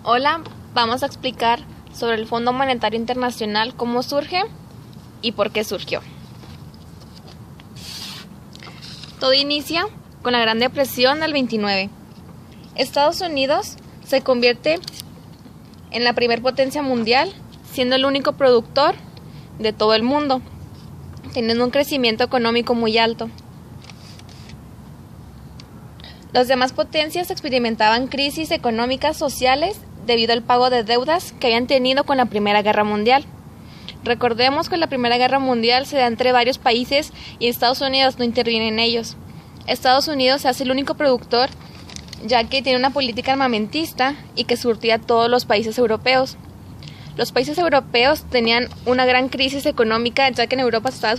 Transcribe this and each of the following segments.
Hola, vamos a explicar sobre el Fondo Monetario Internacional, cómo surge y por qué surgió. Todo inicia con la Gran Depresión del 29. Estados Unidos se convierte en la primer potencia mundial, siendo el único productor de todo el mundo, teniendo un crecimiento económico muy alto. Las demás potencias experimentaban crisis económicas, sociales, debido al pago de deudas que habían tenido con la Primera Guerra Mundial. Recordemos que la Primera Guerra Mundial se da entre varios países y Estados Unidos no interviene en ellos. Estados Unidos se hace el único productor, ya que tiene una política armamentista y que surtía a todos los países europeos. Los países europeos tenían una gran crisis económica, ya que en Europa estaba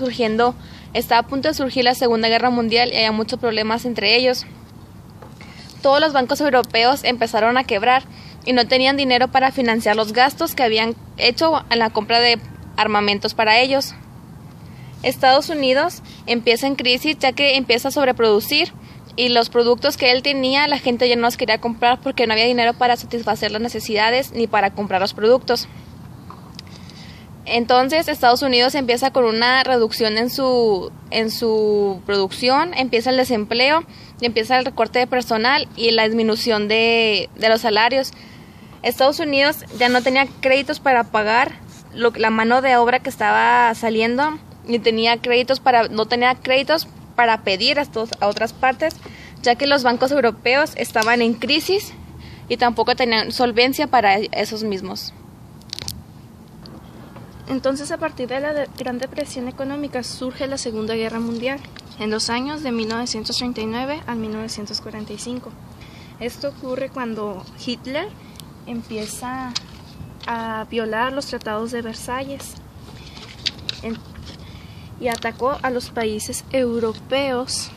a punto de surgir la Segunda Guerra Mundial y había muchos problemas entre ellos. Todos los bancos europeos empezaron a quebrar y no tenían dinero para financiar los gastos que habían hecho en la compra de armamentos para ellos. Estados Unidos empieza en crisis, ya que empieza a sobreproducir y los productos que él tenía la gente ya no los quería comprar porque no había dinero para satisfacer las necesidades ni para comprar los productos. Entonces Estados Unidos empieza con una reducción en su producción, empieza el desempleo, empieza el recorte de personal y la disminución de los salarios. Estados Unidos ya no tenía créditos para pagar la mano de obra que estaba saliendo, ni no tenía créditos para pedir a otras partes, ya que los bancos europeos estaban en crisis y tampoco tenían solvencia para esos mismos. Entonces, a partir de la Gran Depresión económica surge la Segunda Guerra Mundial, en los años de 1939 al 1945. Esto ocurre cuando Hitler empieza a violar los tratados de Versalles y atacó a los países europeos.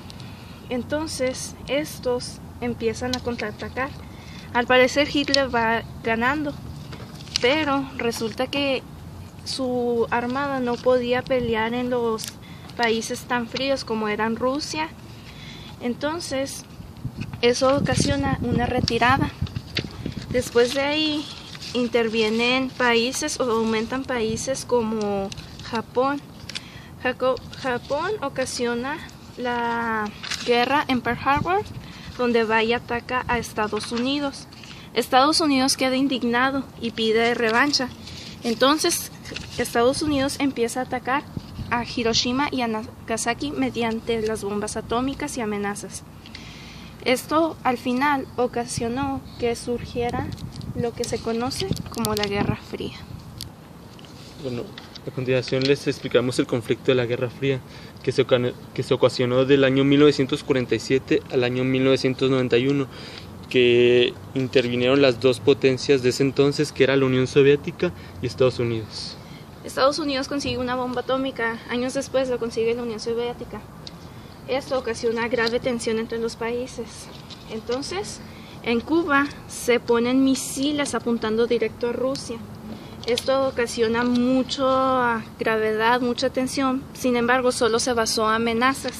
Entonces, estos empiezan a contraatacar. Al parecer Hitler va ganando, pero resulta que su armada no podía pelear en los países tan fríos como eran Rusia. Entonces, eso ocasiona una retirada. Después de ahí intervienen países o aumentan países como Japón. Japón ocasiona la guerra en Pearl Harbor, donde va y ataca a Estados Unidos. Estados Unidos queda indignado y pide revancha. Entonces, Estados Unidos empieza a atacar a Hiroshima y a Nagasaki mediante las bombas atómicas y amenazas. Esto al final ocasionó que surgiera lo que se conoce como la Guerra Fría. Bueno, a continuación les explicamos el conflicto de la Guerra Fría, que se ocasionó del año 1947 al año 1991, que intervinieron las dos potencias de ese entonces, que era la Unión Soviética y Estados Unidos. Estados Unidos consigue una bomba atómica, años después lo consigue la Unión Soviética. Esto ocasiona grave tensión entre los países. Entonces, en Cuba se ponen misiles apuntando directo a Rusia. Esto ocasiona mucha gravedad, mucha tensión. Sin embargo, solo se basó en amenazas.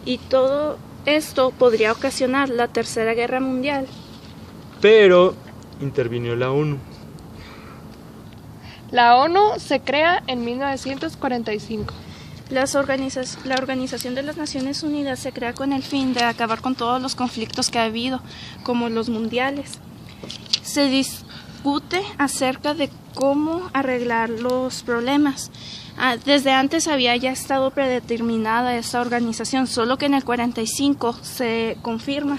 Y todo esto podría ocasionar la Tercera Guerra Mundial. Pero intervino la ONU. La ONU se crea en 1945. La Organización de las Naciones Unidas se crea con el fin de acabar con todos los conflictos que ha habido, como los mundiales. Se discute acerca de cómo arreglar los problemas. Desde antes había ya estado predeterminada esta organización, solo que en el 45 se confirma.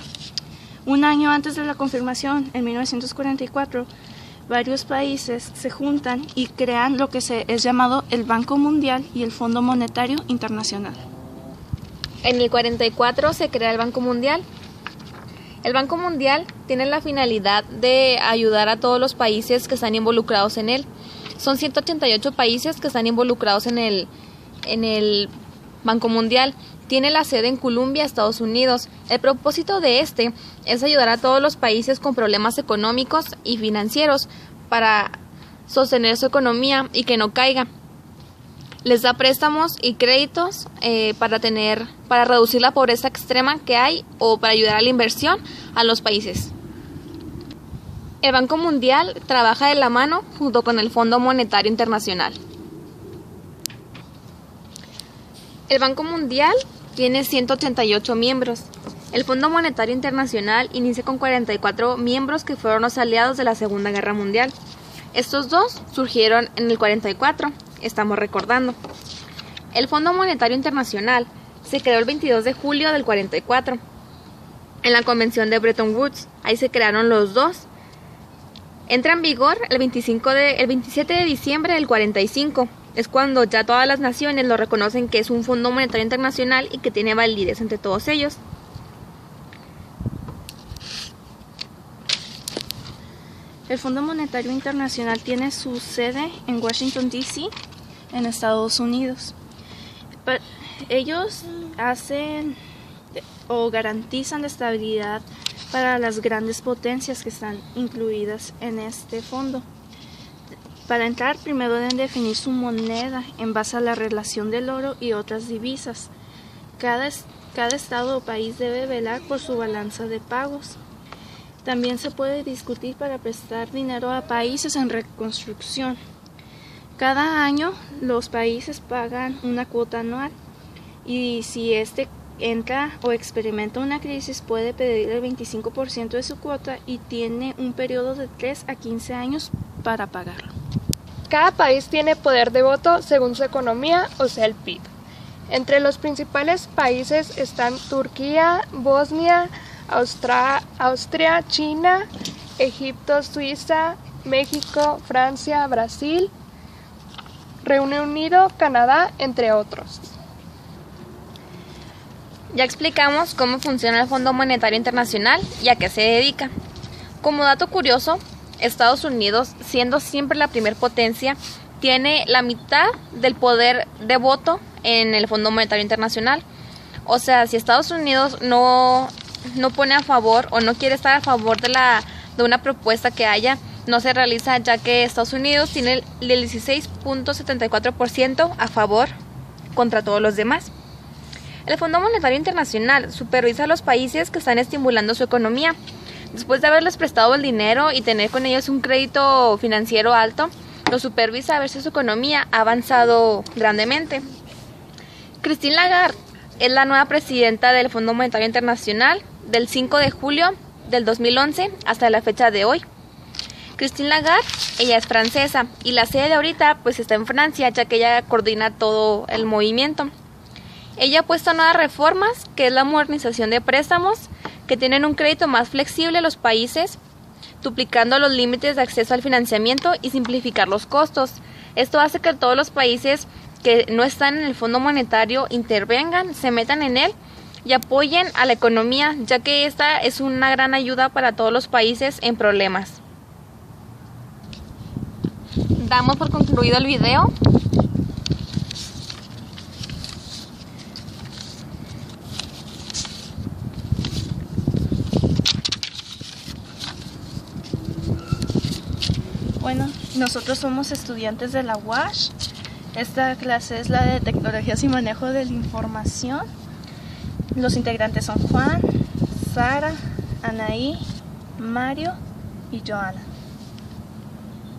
Un año antes de la confirmación, en 1944, varios países se juntan y crean lo que es llamado el Banco Mundial y el Fondo Monetario Internacional. En el 44 se crea el Banco Mundial. El Banco Mundial tiene la finalidad de ayudar a todos los países que están involucrados en él. Son 188 países que están involucrados en el Banco Mundial. Tiene la sede en Colombia, Estados Unidos. El propósito de es ayudar a todos los países con problemas económicos y financieros para sostener su economía y que no caiga. Les da préstamos y créditos para reducir la pobreza extrema que hay o para ayudar a la inversión a los países. El Banco Mundial trabaja de la mano junto con el Fondo Monetario Internacional. El Banco Mundial tiene 188 miembros. El Fondo Monetario Internacional inicia con 44 miembros que fueron los aliados de la Segunda Guerra Mundial. Estos dos surgieron en el 44, estamos recordando. El Fondo Monetario Internacional se creó el 22 de julio del 44, en la Convención de Bretton Woods. Ahí se crearon los dos. Entra en vigor el 27 de diciembre del 45. Es cuando ya todas las naciones lo reconocen que es un Fondo Monetario Internacional y que tiene validez entre todos ellos. El Fondo Monetario Internacional tiene su sede en Washington, D.C., en Estados Unidos. Ellos hacen o garantizan la estabilidad para las grandes potencias que están incluidas en este fondo. Para entrar, primero deben definir su moneda en base a la relación del oro y otras divisas. Cada estado o país debe velar por su balanza de pagos. También se puede discutir para prestar dinero a países en reconstrucción. Cada año los países pagan una cuota anual y si este entra o experimenta una crisis puede pedir el 25% de su cuota y tiene un periodo de 3 a 15 años para pagarlo. Cada país tiene poder de voto según su economía, o sea el PIB. Entre los principales países están Turquía, Bosnia, Austria, China, Egipto, Suiza, México, Francia, Brasil, Reino Unido, Canadá, entre otros. Ya explicamos cómo funciona el Fondo Monetario Internacional y a qué se dedica. Como dato curioso, Estados Unidos, siendo siempre la primer potencia, tiene la mitad del poder de voto en el Fondo Monetario Internacional. O sea, si Estados Unidos no pone a favor o no quiere estar a favor de una propuesta que haya, no se realiza, ya que Estados Unidos tiene el 16.74% a favor contra todos los demás. El Fondo Monetario Internacional supervisa a los países que están estimulando su economía. Después de haberles prestado el dinero y tener con ellos un crédito financiero alto, lo supervisa a ver si su economía ha avanzado grandemente. Christine Lagarde es la nueva presidenta del Fondo Monetario Internacional del 5 de julio del 2011 hasta la fecha de hoy. Christine Lagarde, ella es francesa y la sede de ahorita pues está en Francia, ya que ella coordina todo el movimiento. Ella ha puesto nuevas reformas, que es la modernización de préstamos, que tienen un crédito más flexible a los países, duplicando los límites de acceso al financiamiento y simplificar los costos. Esto hace que todos los países que no están en el Fondo Monetario intervengan, se metan en él y apoyen a la economía, ya que esta es una gran ayuda para todos los países en problemas. Damos por concluido el video. Bueno, nosotros somos estudiantes de la UASH. Esta clase es la de Tecnologías y Manejo de la Información. Los integrantes son Juan, Sara, Anaí, Mario y Joana.